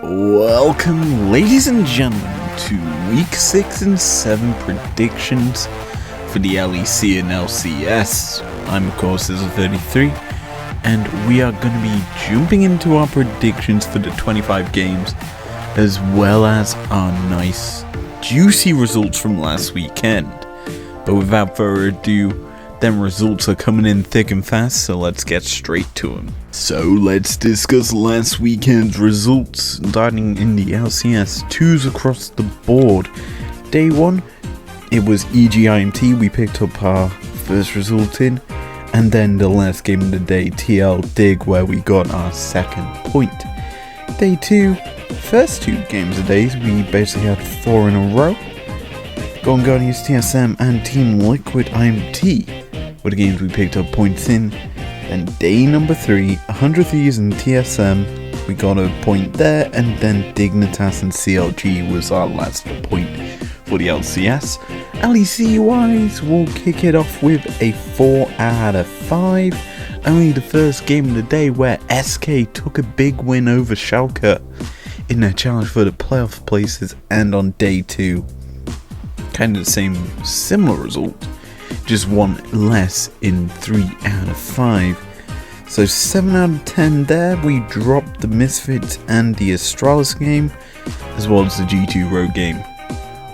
Welcome, ladies and gentlemen, to Week 6 and 7 predictions for the LEC and LCS. I'm, of course, izlogic.business, and we are going to be jumping into our predictions for the 25 games, as well as our nice, juicy results from last weekend. But without further ado, them results are coming in thick and fast, so let's get straight to them. So let's discuss last weekend's results, starting in the LCS, 2s across the board. Day 1, it was EGIMT, we picked up our first result in, and then the last game of the day, TL Dig, where we got our second point. Day 2, first 2 games of days, we basically had 4 in a row. Golden Guardians TSM and Team Liquid IMT were the games we picked up points in. Then day number 3, 100 Thieves and TSM, we got a point there, and then Dignitas and CLG was our last point for the LCS. LEC wise, we'll kick it off with a 4 out of 5. Only the first game of the day where SK took a big win over Schalke in their challenge for the playoff places, and on day 2, kind of the same similar result, just 1 less in 3 out of 5. So 7 out of 10 there. We dropped the Misfits and the Astralis game, as well as the G2 Rogue game.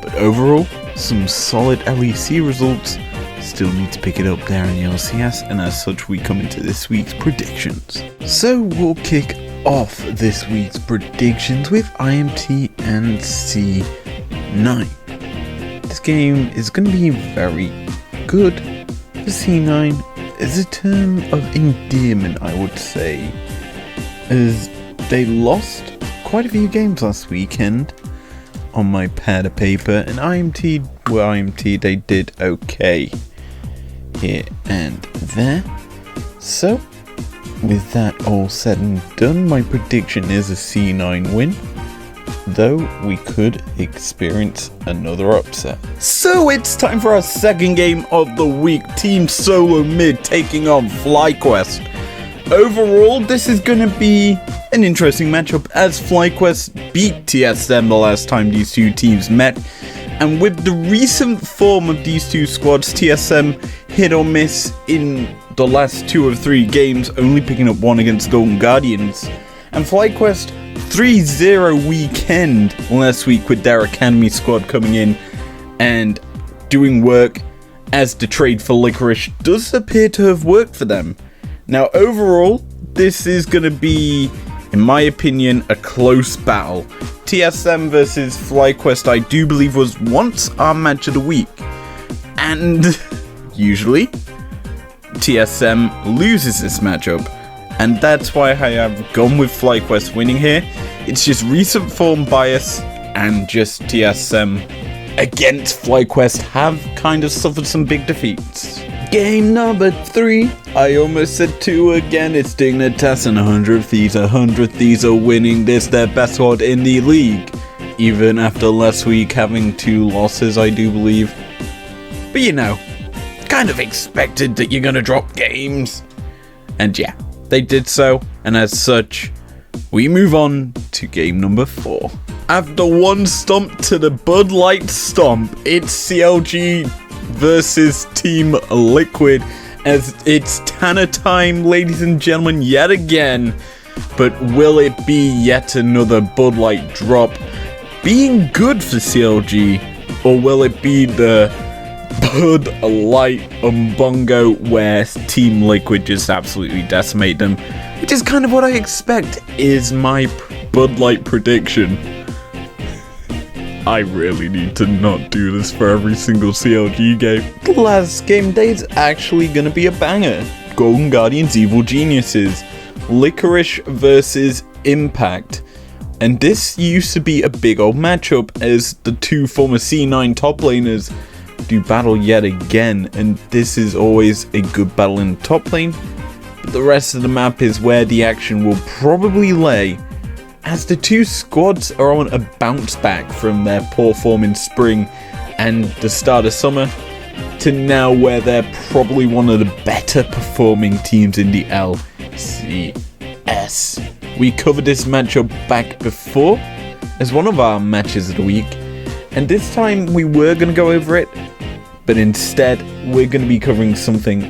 But overall, some solid LEC results. Still need to pick it up there in the LCS, and as such we come into this week's predictions. So we'll kick off this week's predictions with IMT and C9. This game is going to be very good for C9 as a term of endearment, I would say, as they lost quite a few games last weekend on my pad of paper, and IMT, they did okay here and there. So with that all said and done, my prediction is a C9 win, though we could experience another upset. So it's time for our second game of the week. Team Solo Mid taking on FlyQuest. Overall, this is going to be an interesting matchup, as FlyQuest beat TSM the last time these two teams met. And with the recent form of these two squads, TSM hit or miss in the last 2 of 3 games, only picking up 1 against Golden Guardians. And FlyQuest 3-0 weekend last week with their Academy squad coming in and doing work, as the trade for Licorice does appear to have worked for them. Now overall, this is going to be, in my opinion, a close battle. TSM versus FlyQuest, I do believe, was once our match of the week, and usually TSM loses this matchup. And that's why I have gone with FlyQuest winning here. It's just recent form bias, and just TSM against FlyQuest have kind of suffered some big defeats. Game number 3, I almost said 2 again. It's Dignitas and 100 Thieves. 100 Thieves are winning this, their best squad in the league, even after last week having 2 losses, I do believe. But you know, kind of expected that you're gonna drop games. And yeah, they did so, and as such, we move on to game number 4. After 1 stomp to the Bud Light stomp, it's CLG versus Team Liquid, as it's Tanner time, ladies and gentlemen, yet again. But will it be yet another Bud Light drop being good for CLG, or will it be the Bud Light Umbongo where Team Liquid just absolutely decimate them, which is kind of what I expect is my Bud Light prediction. I really need to not do this for every single CLG game. The last game day is actually going to be a banger. Golden Guardians Evil Geniuses, Licorice versus Impact. And this used to be a big old matchup, as the 2 former C9 top laners do battle yet again, and this is always a good battle in top lane. But the rest of the map is where the action will probably lay, as the 2 squads are on a bounce back from their poor form in spring and the start of summer, to now where they're probably one of the better performing teams in the LCS. We covered this matchup back before as one of our matches of the week, and this time we were going to go over it, but instead we're going to be covering something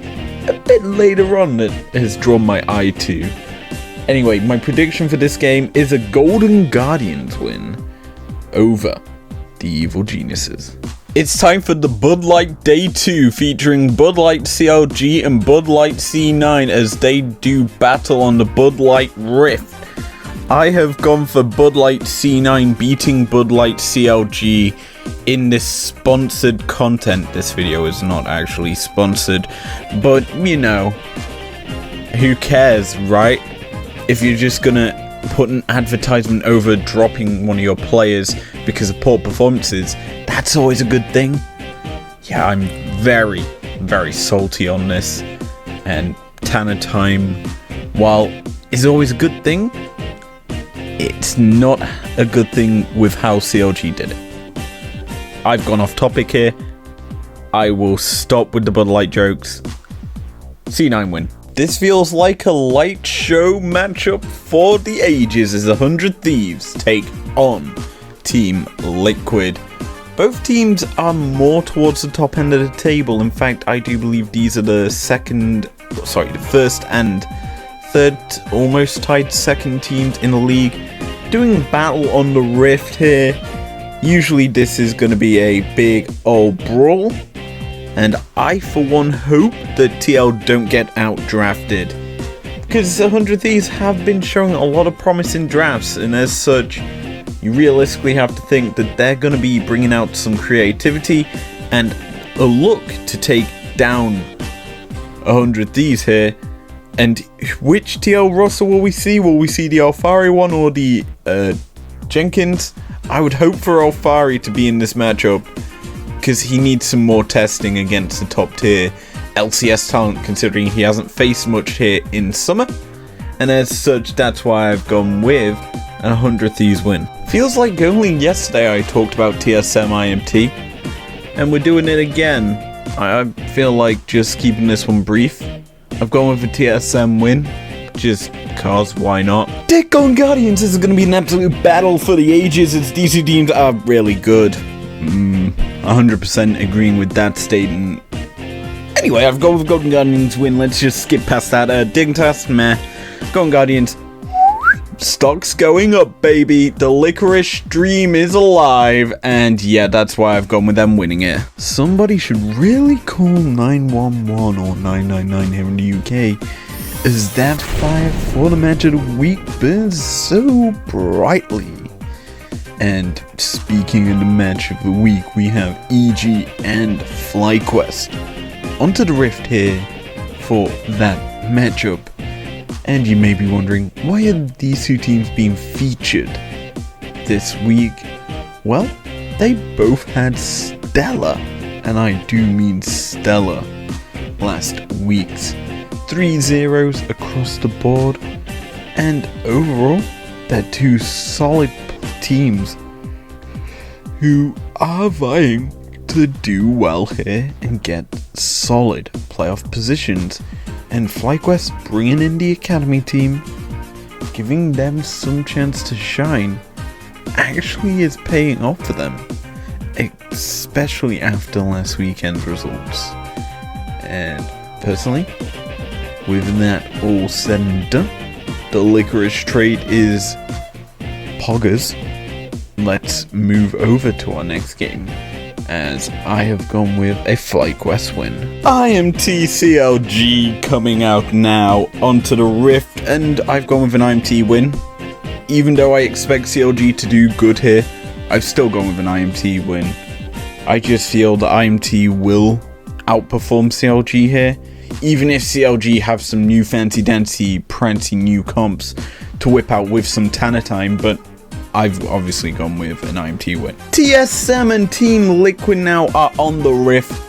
a bit later on that has drawn my eye to. Anyway, my prediction for this game is a Golden Guardians win over the Evil Geniuses. It's time for the Bud Light Day 2, featuring Bud Light CLG and Bud Light C9 as they do battle on the Bud Light Rift. I have gone for Bud Light C9 beating Bud Light CLG in this sponsored content. This video is not actually sponsored, but you know, who cares, right? If you're just gonna put an advertisement over dropping one of your players because of poor performances, that's always a good thing. Yeah, I'm very, very salty on this, and Tanner time, while is always a good thing, it's not a good thing with how CLG did it. I've gone off topic here. I will stop with the Bud Light jokes. C9 win. This feels like a light show matchup for the ages as 100 Thieves take on Team Liquid. Both teams are more towards the top end of the table. In fact, I do believe these are the first and third, almost tied second teams in the league, doing battle on the Rift here. Usually this is going to be a big old brawl, and I for one hope that TL don't get out drafted, because 100 Thieves have been showing a lot of promise in drafts, and as such you realistically have to think that they're going to be bringing out some creativity and a look to take down 100 Thieves here. And which TL roster will we see? Will we see the Alfari one or the Jenkins? I would hope for Alfari to be in this matchup, because he needs some more testing against the top tier LCS talent, considering he hasn't faced much here in summer. And as such, that's why I've gone with a 100 Thieves win. Feels like only yesterday I talked about TSM IMT, and we're doing it again. I feel like just keeping this one brief. I've gone with a TSM win, just cause why not? Dick on Guardians, this is going to be an absolute battle for the ages, as these two teams are really good. 100% agreeing with that statement. Anyway, I've gone with Golden Guardians win, let's just skip past that. Dig test, meh. Golden Guardians. Stock's going up, baby. The licorice dream is alive, and yeah, that's why I've gone with them winning it. Somebody should really call 911 or 999 here in the UK, as that fire for the match of the week burns so brightly. And speaking of the match of the week, we have EG and FlyQuest onto the Rift here for that matchup. And you may be wondering, why are these two teams being featured this week? Well, they both had stellar, and I do mean stellar, last week's 3-0s across the board. And overall, they're two solid teams who are vying to do well here and get solid playoff positions. And FlyQuest bringing in the academy team, giving them some chance to shine, actually is paying off for them, especially after last weekend's results. And personally, with that all said and done, the licorice trade is poggers. Let's move over to our next game, as I have gone with a FlyQuest win. IMT CLG coming out now onto the Rift, and I've gone with an IMT win. Even though I expect CLG to do good here, I've still gone with an IMT win. I just feel that IMT will outperform CLG here, even if CLG have some new fancy dancy prancy new comps to whip out with some Tanner time, but I've obviously gone with an IMT win. TSM and Team Liquid now are on the Rift,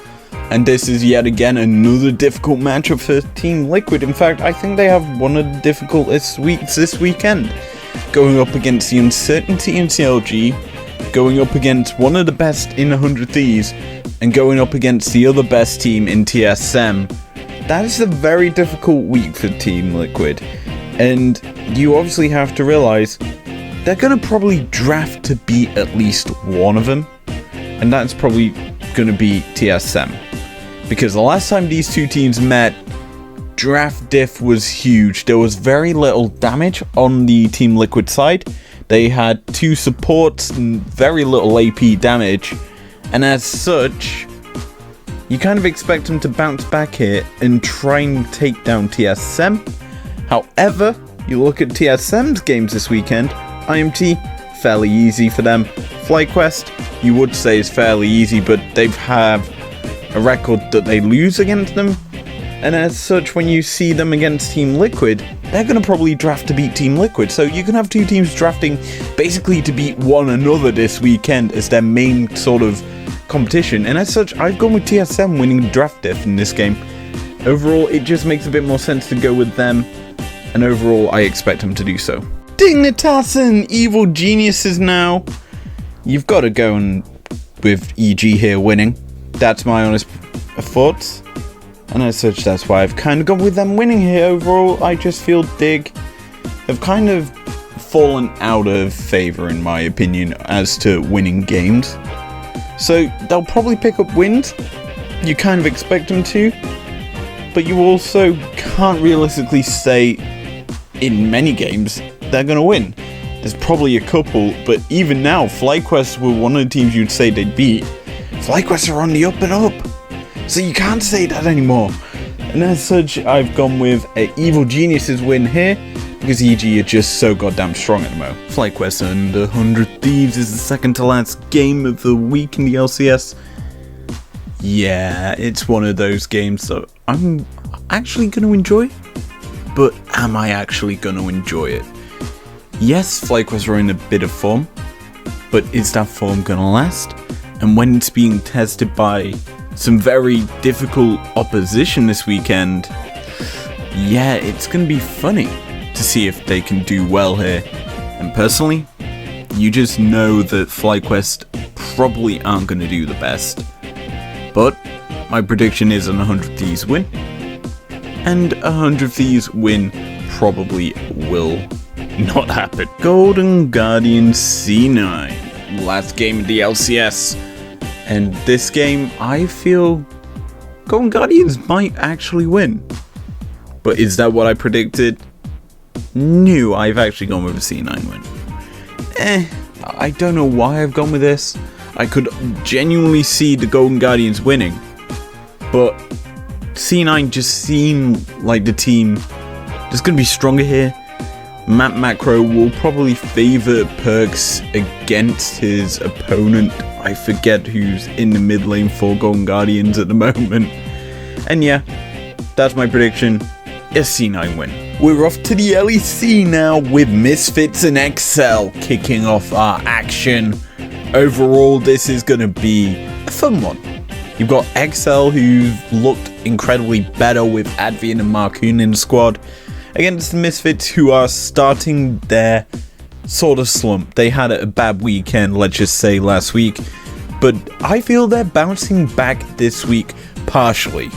and this is yet again another difficult matchup for Team Liquid. In fact, I think they have one of the difficultest weeks this weekend, going up against the uncertainty in CLG, going up against one of the best in 100 Thieves, and going up against the other best team in TSM. That is a very difficult week for Team Liquid, and you obviously have to realize they're going to probably draft to beat at least one of them, and that's probably going to be TSM. Because the last time these two teams met, draft diff was huge. There was very little damage on the Team Liquid side. They had 2 supports and very little AP damage, and as such, you kind of expect them to bounce back here and try and take down TSM. However, you look at TSM's games this weekend, IMT, fairly easy for them. FlyQuest, you would say is fairly easy, but they have a record that they lose against them. And as such, when you see them against Team Liquid, they're going to probably draft to beat Team Liquid. So you can have 2 teams drafting basically to beat one another this weekend as their main sort of competition. And as such, I've gone with TSM winning draft diff in this game. Overall, it just makes a bit more sense to go with them. And overall, I expect them to do so. Dignitas, evil geniuses now. You've got to go with EG here winning. That's my honest thoughts. And as such, that's why I've kind of gone with them winning here. Overall, I just feel Dig have kind of fallen out of favor, in my opinion, as to winning games. So they'll probably pick up wins. You kind of expect them to. But you also can't realistically say in many games they're going to win. There's probably a couple, but even now, FlyQuest were one of the teams you'd say they'd beat. FlyQuest are on the up and up. So you can't say that anymore. And as such, I've gone with an Evil Geniuses win here, because EG are just so goddamn strong at the moment. FlyQuest and 100 Thieves is the second to last game of the week in the LCS. Yeah, it's one of those games that I'm actually going to enjoy, but am I actually going to enjoy it? Yes, FlyQuest are in a bit of form, but is that form going to last? And when it's being tested by some very difficult opposition this weekend, yeah, it's going to be funny to see if they can do well here. And personally, you just know that FlyQuest probably aren't going to do the best. But my prediction is an 100 Thieves win. And 100 Thieves win probably will not happen. Golden Guardian C9. Last game of the LCS. And this game, I feel Golden Guardians might actually win. But is that what I predicted? No, I've actually gone with a C9 win. I don't know why I've gone with this. I could genuinely see the Golden Guardians winning. But C9 just seemed like the team that's going to be stronger here. Map Macro will probably favour Perks against his opponent. I forget who's in the mid lane for Golden Guardians at the moment. And yeah, that's my prediction. A C9 win. We're off to the LEC now with Misfits and XL kicking off our action. Overall, this is going to be a fun one. You've got XL, who've looked incredibly better with Advian and Marcoon in the squad, against the Misfits, who are starting their sort of slump. They had a bad weekend, let's just say, last week, but I feel they're bouncing back this week partially.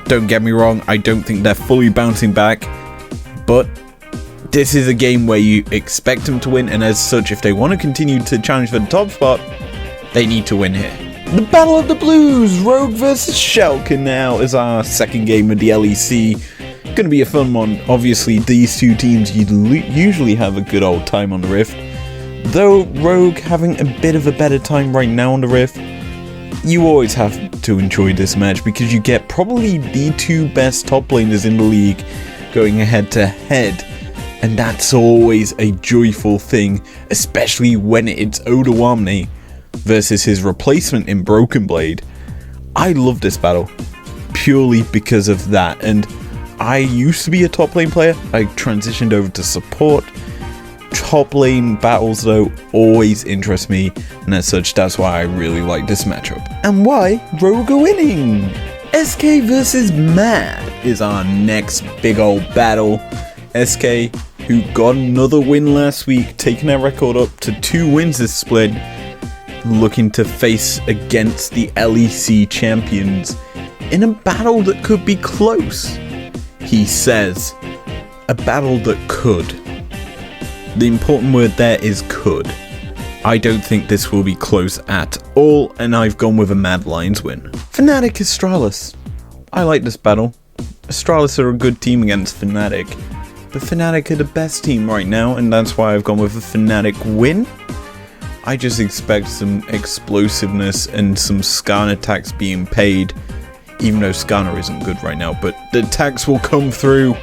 Don't get me wrong, I don't think they're fully bouncing back, but this is a game where you expect them to win, and as such, if they want to continue to challenge for the top spot, they need to win here. The Battle of the Blues, Rogue versus Schalke now is our second game of the LEC. Gonna be a fun one. Obviously, these two teams usually have a good old time on the Rift. Though Rogue having a bit of a better time right now on the Rift, you always have to enjoy this match because you get probably the 2 best top laners in the league going head to head. And that's always a joyful thing, especially when it's Odawamne versus his replacement in Broken Blade. I love this battle purely because of that, and I used to be a top lane player. I transitioned over to support. Top lane battles, though, always interest me, and as such, that's why I really like this matchup. And why Rogue are winning! SK versus Mad is our next big old battle. SK, who got another win last week, taking their record up to 2 wins this split, looking to face against the LEC champions in a battle that could be close. He says, a battle that could. The important word there is could. I don't think this will be close at all, and I've gone with a Mad Lions win. Fnatic Astralis. I like this battle. Astralis are a good team against Fnatic, but Fnatic are the best team right now, and that's why I've gone with a Fnatic win. I just expect some explosiveness and some Skarner attacks being paid, even though Skarner isn't good right now, but the attacks will come through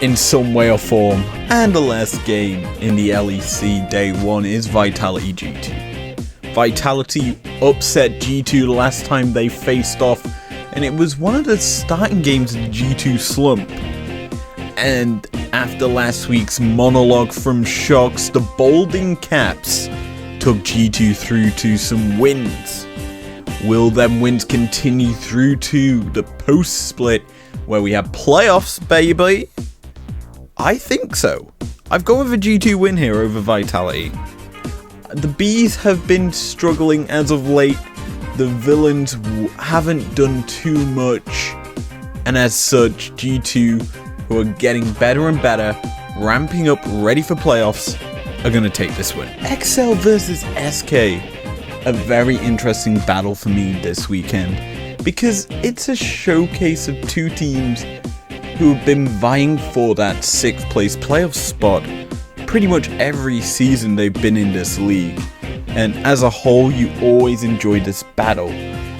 in some way or form. And the last game in the LEC day 1 is Vitality G2. Vitality upset G2 the last time they faced off, and it was one of the starting games of the G2 slump. And after last week's monologue from Shox, the Bolding Caps took G2 through to some wins. Will them wins continue through to the post-split where we have playoffs, baby? I think so. I've gone with a G2 win here over Vitality. The Bees have been struggling as of late. The Villains haven't done too much. And as such, G2, who are getting better and better, ramping up, ready for playoffs, are going to take this win. XL versus SK. A very interesting battle for me this weekend, because it's a showcase of two teams who have been vying for that 6th place playoff spot pretty much every season they've been in this league. And as a whole, you always enjoy this battle.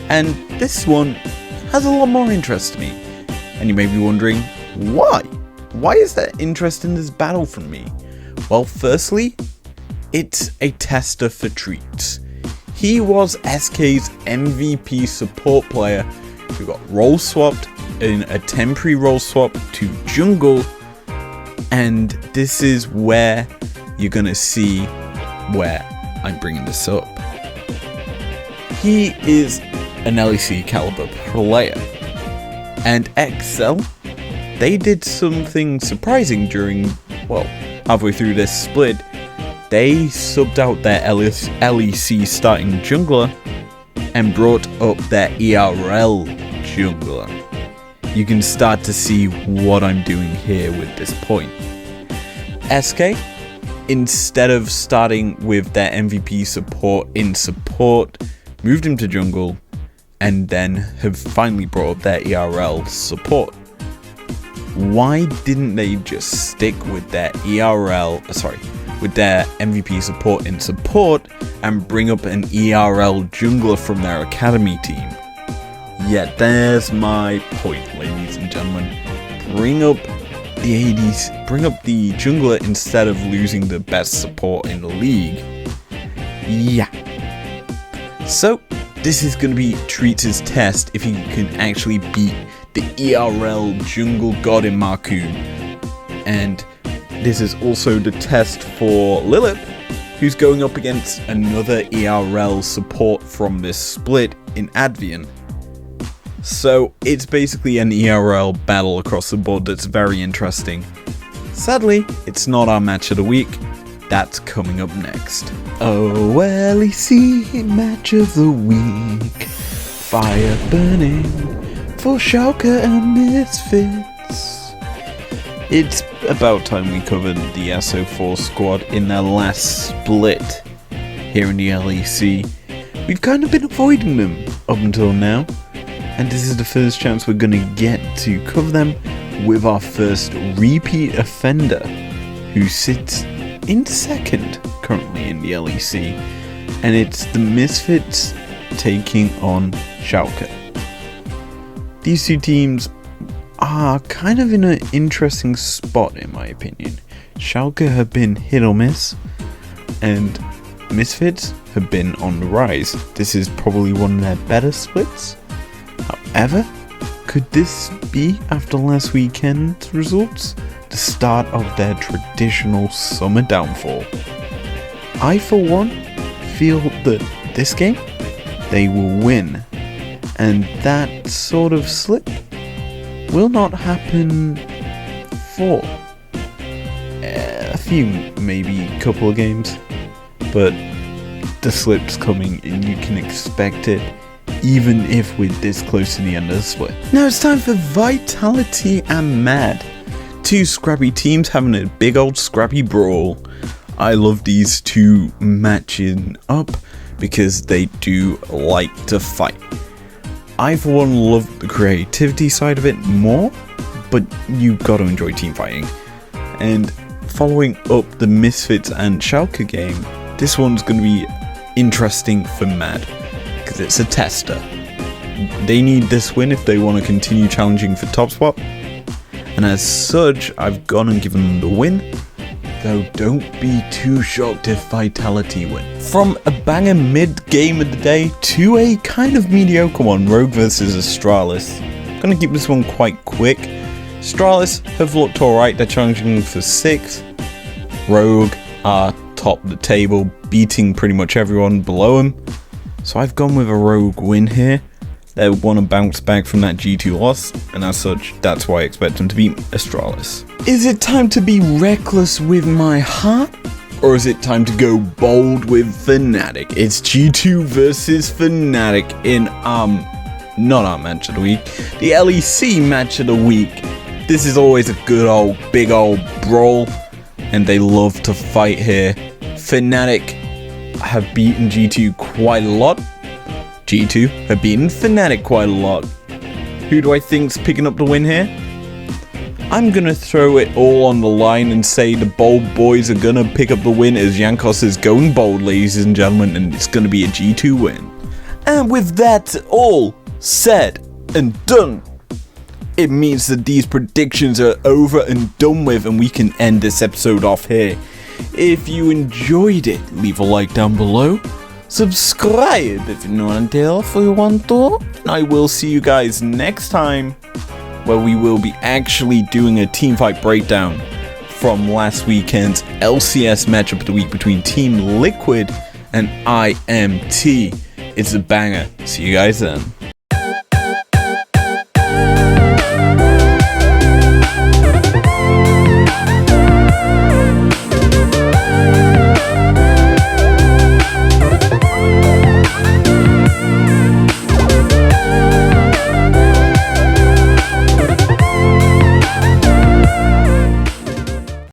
And this one has a lot more interest to me. And you may be wondering, why? Why is there interest in this battle from me? Well, firstly, it's a tester for Treats. He was SK's MVP support player who got role swapped in a temporary role swap to jungle, and this is where you're gonna see where I'm bringing this up. He is an LEC caliber player, and XL, they did something surprising during, well, halfway through this split. They subbed out their LEC starting jungler and brought up their ERL jungler. You can start to see what I'm doing here with this point. SK, instead of starting with their MVP support in support, moved him to jungle, and then have finally brought up their ERL support. Why didn't they just stick with their with their MVP support in support and bring up an ERL jungler from their academy team? Yeah, there's my point, ladies and gentlemen. Bring up the ADs, bring up the jungler instead of losing the best support in the league. Yeah. So, this is going to be Treats' test if he can actually beat the ERL jungle god in Marcoon. And this is also the test for Lilith, who's going up against another ERL support from this split in Advian. So it's basically an ERL battle across the board that's very interesting. Sadly, it's not our match of the week. That's coming up next. Oh, LEC match of the week. Fire burning for Schalke and Misfits. It's about time we covered the SO4 squad in their last split here in the LEC. We've kind of been avoiding them up until now, and this is the first chance we're going to get to cover them with our first repeat offender, who sits in second currently in the LEC, and it's the Misfits taking on Schalke. These two teams are kind of in an interesting spot in my opinion. Schalke have been hit or miss, and Misfits have been on the rise. This is probably one of their better splits. However, could this be, after last weekend's results, the start of their traditional summer downfall? I, for one, feel that this game, they will win, and that sort of slip will not happen for a few, maybe a couple of games, but the slip's coming and you can expect it even if we're this close to the end of the split. Now it's time for Vitality and Mad. Two scrappy teams having a big old scrappy brawl. I love these two matching up because they do like to fight. I for one love the creativity side of it more, but you gotta enjoy team fighting. And following up the Misfits and Schalke game, this one's gonna be interesting for Mad, because it's a tester. They need this win if they want to continue challenging for top spot, and as such, I've gone and given them the win, though don't be too shocked if Vitality win. From a banger mid-game of the day to a kind of mediocre one, Rogue versus Astralis. Gonna keep this one quite quick. Astralis have looked alright, they're challenging for 6th. Rogue are top the table, beating pretty much everyone below them. So I've gone with a Rogue win here. They want to bounce back from that G2 loss, and as such, that's why I expect them to beat Astralis. Is it time to be reckless with my heart? Or is it time to go bold with Fnatic? It's G2 versus Fnatic in, not our match of the week, the LEC match of the week. This is always a good old, big old brawl, and they love to fight here. Fnatic have beaten G2 quite a lot. G2 have beaten Fnatic quite a lot. Who do I think's picking up the win here? I'm gonna throw it all on the line and say the bold boys are gonna pick up the win, as Jankos is going bold, ladies and gentlemen, and it's gonna be a G2 win. And with that all said and done, it means that these predictions are over and done with, and we can end this episode off here. If you enjoyed it, leave a like down below. Subscribe if you're not until if you want to. I will see you guys next time, where we will be actually doing a teamfight breakdown from last weekend's LCS matchup of the week between Team Liquid and IMT. It's a banger. See you guys then.